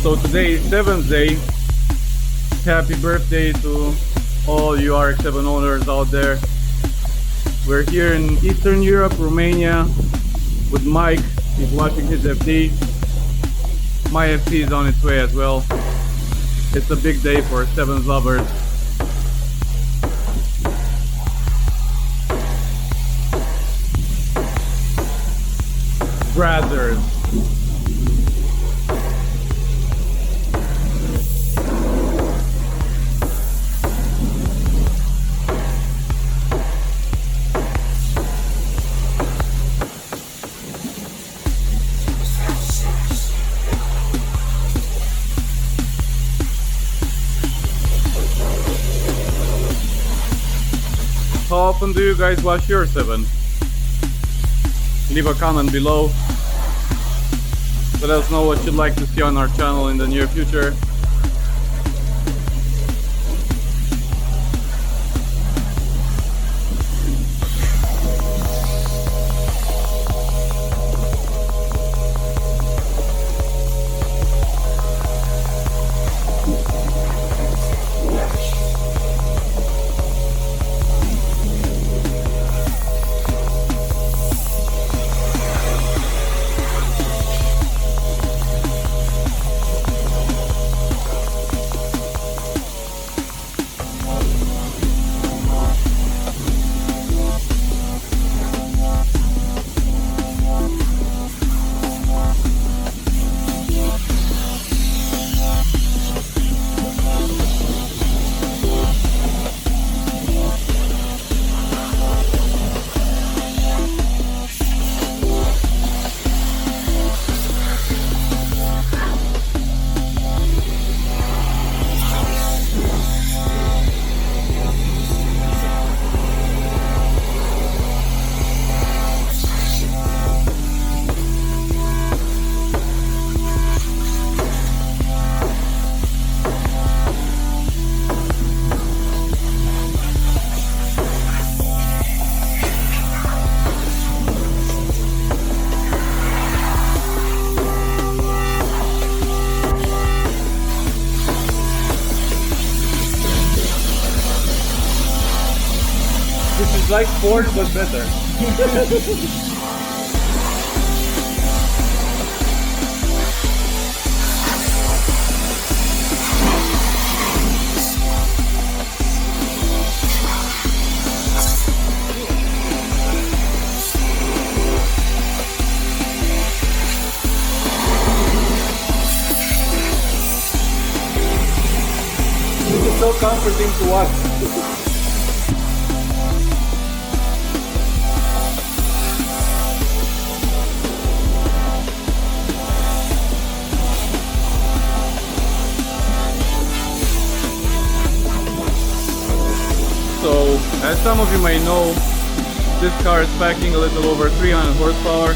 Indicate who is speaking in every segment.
Speaker 1: So today is 7th day. Happy birthday to all you RX-7 owners out there. We're here in Eastern Europe, Romania, with Mike. He's watching his FD. My FD is on its way as well. It's a big day for 7 lovers. Brothers. How often do you guys wash your 7? Leave a comment below. Let us know what you'd like to see on our channel in the near future. This is like Ford but better. This is so comforting to watch. So, as some of you may know, this car is packing a little over 300 horsepower.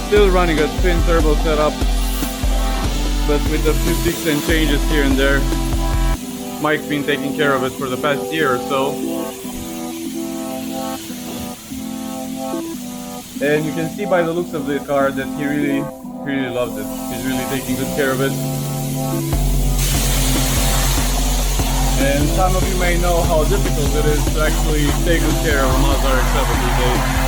Speaker 1: Still running a twin turbo setup, but with a few tweaks and changes here and there. Mike's been taking care of it for the past year or so. And you can see by the looks of the car that he really loves it. He's really taking good care of it. And some of you may know how difficult it is to actually take good care of a Mazda RX-7 these days.